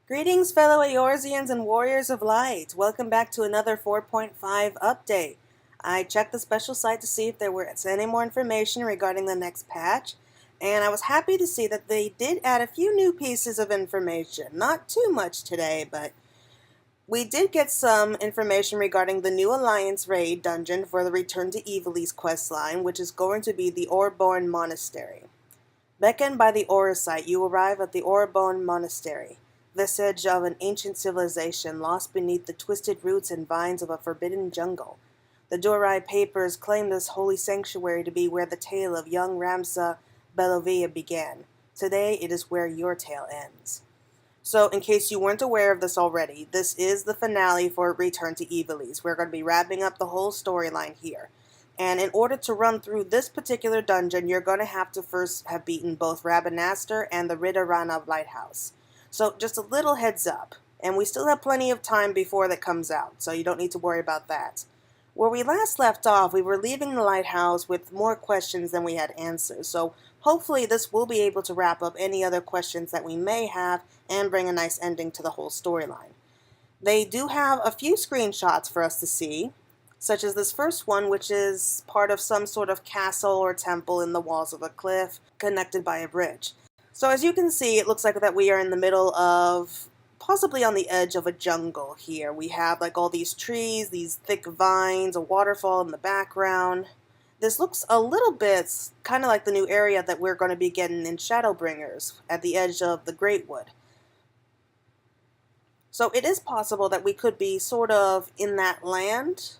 Greetings, fellow Eorzeans and Warriors of Light. Welcome back to another 4.5 update. I checked the special site to see if there was any more information regarding the next patch, and I was happy to see that they did add a few new pieces of information. Not too much today, but we did get some information regarding the new Alliance raid dungeon for the Return to Evilise questline, which is going to be the Orbornne Monastery. Beckoned by the Aura site, you arrive at the Orbornne Monastery, vestige of an ancient civilization lost beneath the twisted roots and vines of a forbidden jungle. The Dorai papers claim this holy sanctuary to be where the tale of young Ramsa Belovia began. Today, it is where your tale ends. So, in case you weren't aware of this already, this is the finale for Return to Evilise. We're going to be wrapping up the whole storyline here. And in order to run through this particular dungeon, you're going to have to first have beaten both Rabanastre and the Riddarana Lighthouse. So just a little heads up. And we still have plenty of time before that comes out, so you don't need to worry about that. Where we last left off, we were leaving the lighthouse with more questions than we had answers, so hopefully this will be able to wrap up any other questions that we may have and bring a nice ending to the whole storyline. They do have a few screenshots for us to see, such as this first one, which is part of some sort of castle or temple in the walls of a cliff connected by a bridge. So as you can see, it looks like that we are in the middle of, possibly on the edge of a jungle here. We have like all these trees, these thick vines, a waterfall in the background. This looks a little bit kind of like the new area that we're going to be getting in Shadowbringers at the edge of the Great Wood. So it is possible that we could be sort of in that land,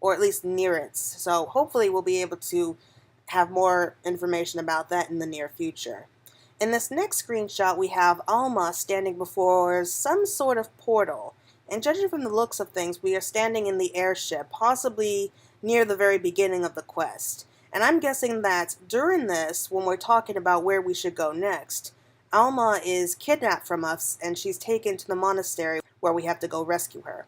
or at least near it. So hopefully we'll be able to have more information about that in the near future. In this next screenshot, we have Alma standing before some sort of portal. And judging from the looks of things, we are standing in the airship, possibly near the very beginning of the quest. And I'm guessing that during this, when we're talking about where we should go next, Alma is kidnapped from us and she's taken to the monastery where we have to go rescue her.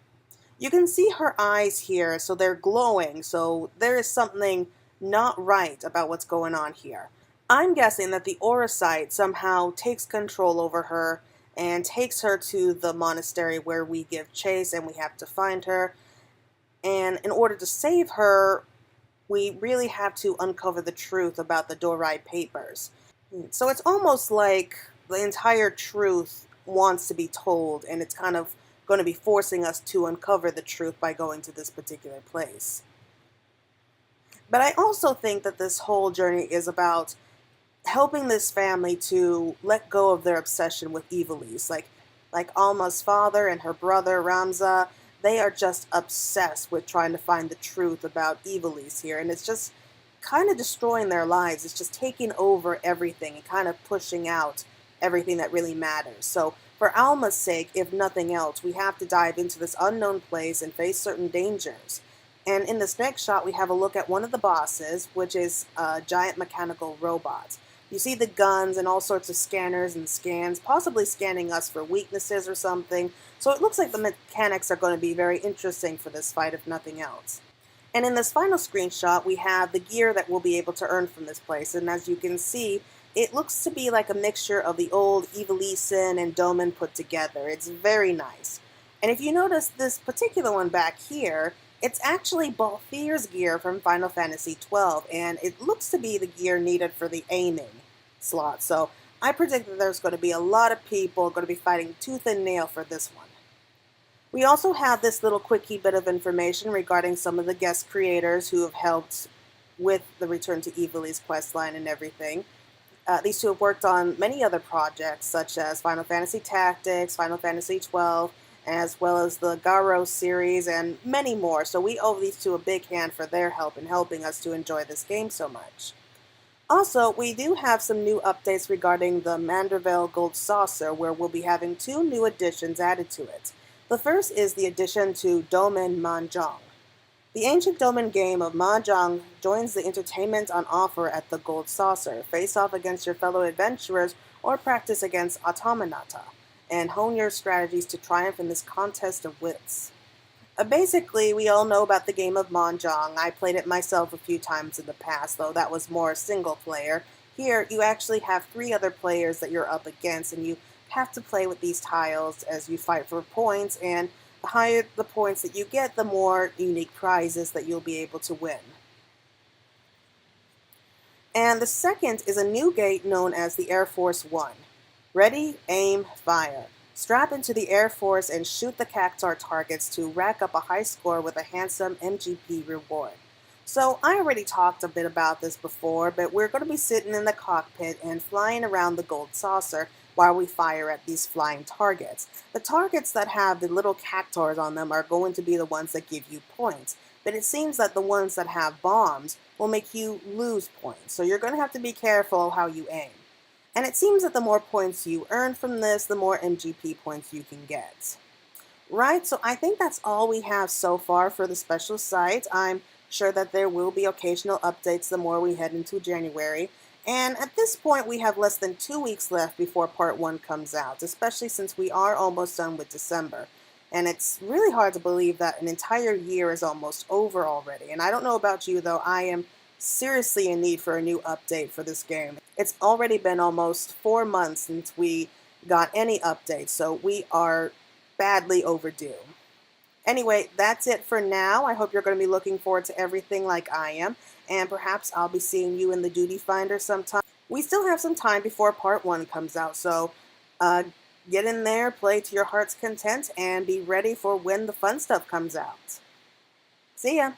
You can see her eyes here, so they're glowing, so there is something not right about what's going on here. I'm guessing that the Aura site somehow takes control over her and takes her to the monastery where we give chase and we have to find her. And in order to save her, we really have to uncover the truth about the Dorai papers. So it's almost like the entire truth wants to be told, and it's kind of going to be forcing us to uncover the truth by going to this particular place. But I also think that this whole journey is about helping this family to let go of their obsession with Evilise. Like Alma's father and her brother Ramsa, they are just obsessed with trying to find the truth about Evilise here, and it's just kind of destroying their lives. It's just taking over everything and kind of pushing out everything that really matters. So for Alma's sake, if nothing else, we have to dive into this unknown place and face certain dangers. And in this next shot, we have a look at one of the bosses, which is a giant mechanical robot. You see the guns and all sorts of scanners and scans, possibly scanning us for weaknesses or something. So it looks like the mechanics are going to be very interesting for this fight, if nothing else. And in this final screenshot, we have the gear that we'll be able to earn from this place. And as you can see, it looks to be like a mixture of the old Evilisen and Domen put together. It's very nice. And if you notice this particular one back here, it's actually Balthier's gear from Final Fantasy XII, and it looks to be the gear needed for the aiming slot. So I predict that there's going to be a lot of people going to be fighting tooth and nail for this one. We also have this little quickie bit of information regarding some of the guest creators who have helped with the Return to Evilise questline and everything. These two have worked on many other projects, such as Final Fantasy Tactics, Final Fantasy XII, as well as the Garo series, and many more. So we owe these two a big hand for their help in helping us to enjoy this game so much. Also, we do have some new updates regarding the Mandervale Gold Saucer, where we'll be having two new additions added to it. The first is the addition to Domen Mahjong. The ancient Domen game of Mahjong joins the entertainment on offer at the Gold Saucer. Face off against your fellow adventurers or practice against automata, and hone your strategies to triumph in this contest of wits. Basically, we all know about the game of Mahjong. I played it myself a few times in the past, though that was more single player. Here, you actually have 3 other players that you're up against, and you have to play with these tiles as you fight for points, and the higher the points that you get, the more unique prizes that you'll be able to win. And the second is a new gate known as the Air Force One. Ready, aim, fire. Strap into the Air Force and shoot the Cactuar targets to rack up a high score with a handsome MGP reward. So I already talked a bit about this before, but we're going to be sitting in the cockpit and flying around the gold saucer while we fire at these flying targets. The targets that have the little cactuars on them are going to be the ones that give you points, but it seems that the ones that have bombs will make you lose points, so you're going to have to be careful how you aim. And it seems that the more points you earn from this, the more MGP points you can get. Right, so I think that's all we have so far for the special site. I'm sure that there will be occasional updates the more we head into January. And at this point, we have less than 2 weeks left before Part 1 comes out, especially since we are almost done with December. And it's really hard to believe that an entire year is almost over already. And I don't know about you, though, I am seriously in need for a new update for this game. It's already been almost 4 months since we got any updates, so we are badly overdue. Anyway, that's it for now. I hope you're going to be looking forward to everything like I am, and perhaps I'll be seeing you in the Duty Finder sometime. We still have some time before Part 1 comes out, so get in there, play to your heart's content, and be ready for when the fun stuff comes out. See ya!